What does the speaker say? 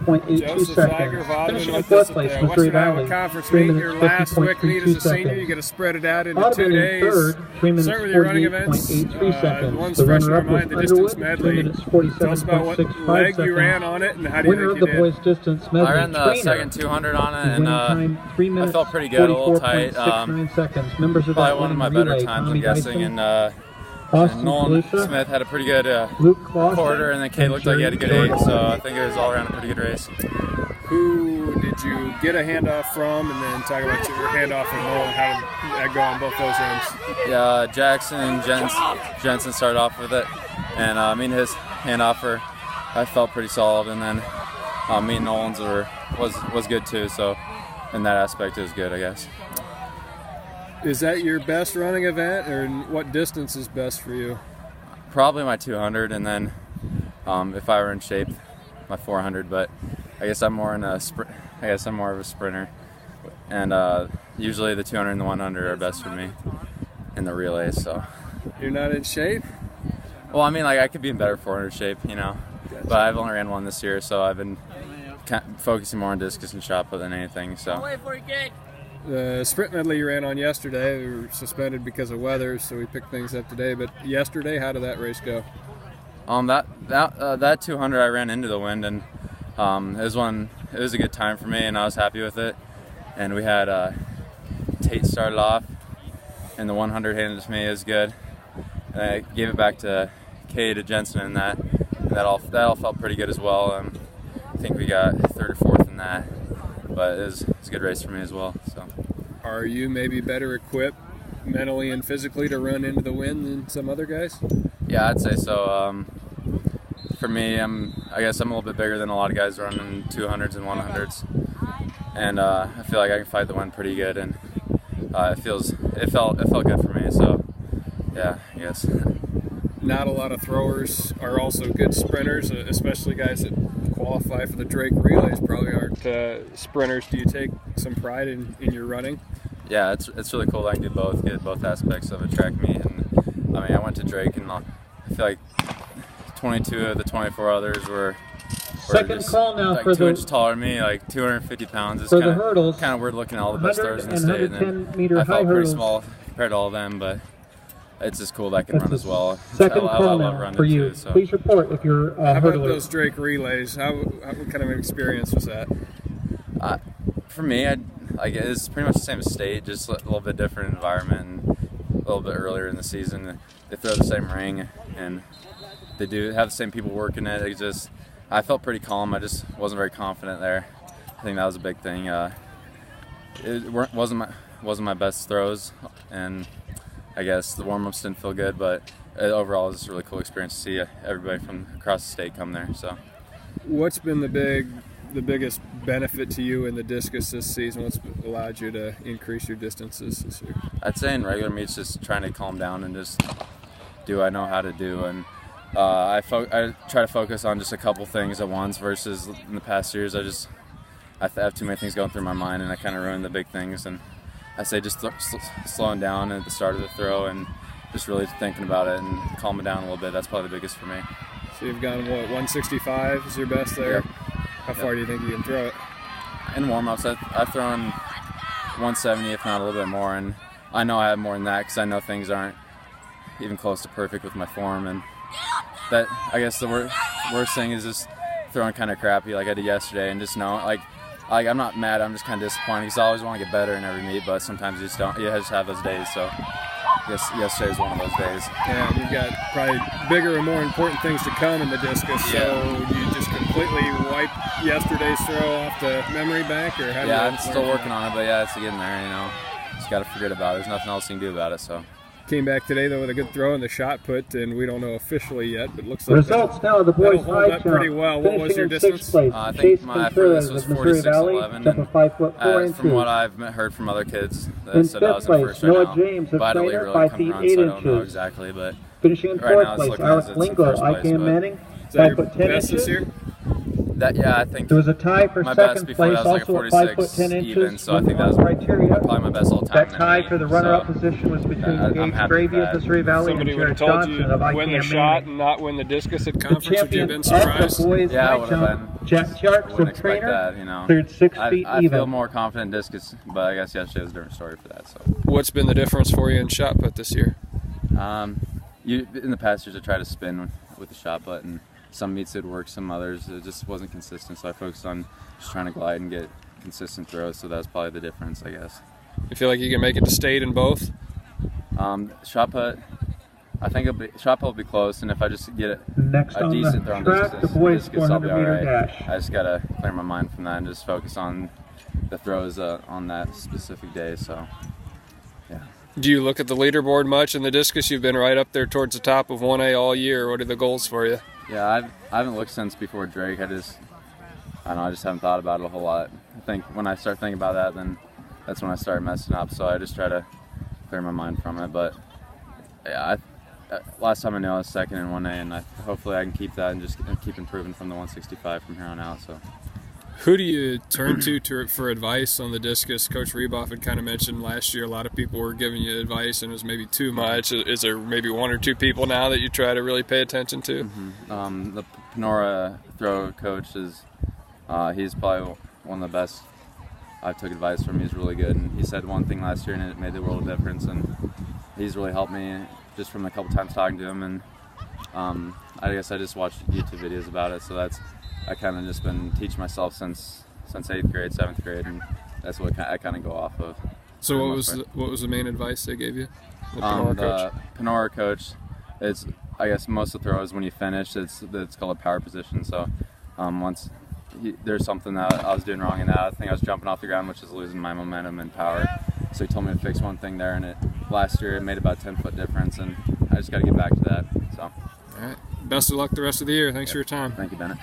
Joseph Zaiger of Audubon Finishing in with fourth us place, at the Missouri Western Iowa Valley, Conference 3 meet. minutes Your last WIC meet as a 50.22 senior. seconds. You got to spread it out into Audubon 2 in days. third, 3 minutes Start with your running 48.83 events. seconds. One's The fresh in our runner-up was mind, the distance Underwood, 2 medley. minutes Tell us about what 47.65 leg seconds. you ran on it and how do you Winner think of you the did? boys distance medley, I ran the Trainer. second 200 on it, Winning and time 3 minutes I felt pretty good, a little tight. 44.69 seconds. Members of Probably that one of my winning better relay, times, Tommy I'm guessing. Dyson, And Austin Nolan Kalusha, Smith had a pretty good Luke Clausen, quarter, and then Kate looked like he had a good Jerry 8, so I think it was all around a pretty good race. Who did you get a handoff from, and then talk about your handoff from Nolan? How did that go on both those ends? Yeah, Jackson and Jensen started off with it, and me and his handoffer, I felt pretty solid, and then me and Nolan's was good too. So in that aspect, it was good, I guess. Is that your best running event, or what distance is best for you? Probably my 200, and then if I were in shape, my 400. But I guess I'm more of a sprinter, and usually the 200 and the 100 are best for me in the relays. So You're not in shape? well, I mean, like I could be in better 400 shape, you know. Gotcha. But I've only ran one this year, so I've been focusing more on discus and shot put than anything. So. The sprint medley you ran on yesterday, we were suspended because of weather, so we picked things up today. But yesterday, how did that race go? That 200 I ran into the wind, and it was a good time for me, and I was happy with it. And we had Tate started off, and the 100 handed to me. It was good, and I gave it back to Kay to Jensen, and that all felt pretty good as well. I think we got third or fourth in that, but it was a good race for me as well. So. Are you maybe better equipped mentally and physically to run into the wind than some other guys? Yeah, I'd say so. For me, I guess I'm a little bit bigger than a lot of guys running 200s and 100s, and I feel like I can fight the wind pretty good, and it felt good for me. So, yeah, I guess. Not a lot of throwers are also good sprinters, especially guys that qualify for the Drake relays probably aren't sprinters. Do you take some pride in your running? Yeah, it's really cool that I can do get both aspects of a track meet. And I mean, I went to Drake, and I feel like 22 of the 24 others were second just, call now like for 2 the inches taller than me, like 250 pounds. It's for kind the hurdles. of weird looking at all the best 100 throwers in the and state, and 110 meter I high felt pretty hurdles. small compared to all of them, but it's just cool that I can That's run as well. Second I call love now running for you. too, so. Please report if you're How about hurdler. those Drake relays? What kind of an experience was that? For me, it's pretty much the same as state, just a little bit different environment, and a little bit earlier in the season. They throw the same ring, and they do have the same people working it. I felt pretty calm. I just wasn't very confident there. I think that was a big thing. It wasn't my best throws, and I guess the warm-ups didn't feel good, but overall it was just a really cool experience to see everybody from across the state come there. So, what's been the biggest benefit to you in the discus this season? What's allowed you to increase your distances this year? I'd say in regular meets, just trying to calm down and just do what I know how to do, and I try to focus on just a couple things at once versus in the past years I have too many things going through my mind, and I kind of ruin the big things. And I say just slowing down at the start of the throw and just really thinking about it and calming down a little bit. That's probably the biggest for me. So you've gone, 165 is your best there? Yep. How far do you think you can throw it? In warm-ups, I've thrown 170, if not a little bit more, and I know I have more than that because I know things aren't even close to perfect with my form, and that, I guess the worst thing is just throwing kind of crappy like I did yesterday, and just know, like I'm not mad, I'm just kind of disappointed because I always want to get better in every meet, but sometimes you just don't. You just have those days, so I guess yesterday was one of those days. Yeah, and you've got probably bigger and more important things to come in the discus, so you just completely wipe yesterday's throw off the memory bank, or how do you I'm still working on it, but yeah, it's getting there, you know. Just got to forget about it. There's nothing else you can do about it, so. Came back today, though, with a good throw in the shot put, and we don't know officially yet, but it looks like Results now of the boys' hold high up jump. pretty well. What was your Finishing in distance? sixth place, I think Chase my Contreras first was of Missouri Valley, 46.11, jump of 5 foot 4 and from what I've heard from other kids, they In said I was fifth in place, first right Noah now. James of But I don't Trainer, really 5 come feet around, 8 so I don't know inches. exactly, but Finishing in right fourth now it's place, looking Alex as if it's in Lingo, first place, IKM but- Manning, Is that 5 your foot 10 best inches. this year? I think There was a tie for my best second before place, that was like a also at 5 foot 46 10 inches. even, so I think that was criteria. probably my best all time. That tie for the runner-up position was between I'm Gage happy Gravy with of that. Missouri Valley and Somebody would have Jared told you Johnson of win the IKM shot Manning. and not win the discus at The conference. Would you have champion been of the surprised? boys' Yeah, I high would have jump been. Jack Sharks, wouldn't a expect trainer, that, you know. cleared 6 feet I even. feel more confident in discus, but I guess yesterday was a different story for that. So, What's been the difference for you in shot put this year? in the past years I tried to spin with the shot put, and some meets it work, some others it just wasn't consistent. So I focused on just trying to glide and get consistent throws. So that's probably the difference, I guess. You feel like you can make it to state in both? Shot put, I think shot put will be close, and if I just get Next a on decent the throw on track, the boys' discus, I'll be 400-meter all right. dash. I just gotta clear my mind from that and just focus on the throws on that specific day. So, yeah. Do you look at the leaderboard much in the discus? You've been right up there towards the top of 1A all year. What are the goals for you? Yeah, I haven't looked since before Drake. I don't know, I just haven't thought about it a whole lot. I think when I start thinking about that, then that's when I start messing up. So I just try to clear my mind from it. But yeah, last time I knew I was second in 1A, and hopefully I can keep that and just keep improving from the 165 from here on out. So. Who do you turn to for advice on the discus? Coach Reboff had kind of mentioned last year a lot of people were giving you advice and it was maybe too much. Is there maybe one or two people now that you try to really pay attention to? Mm-hmm. The Panora throw coach he's probably one of the best I've took advice from. He's really good, and he said one thing last year and it made the world of difference, and he's really helped me just from a couple times talking to him, and I guess I just watched YouTube videos about it, so I kind of just been teaching myself since 8th grade, 7th grade, and that's what I kind of go off of. So what was the main advice they gave you? The Panora coach, it's, I guess most of the throws when you finish, it's called a power position. So once there's something that I was doing wrong in that, I think I was jumping off the ground, which is losing my momentum and power. So he told me to fix one thing there, and last year it made about a 10-foot difference, and I just got to get back to that. So. All right. Best of luck the rest of the year. Thanks for your time. Thank you, Bennett.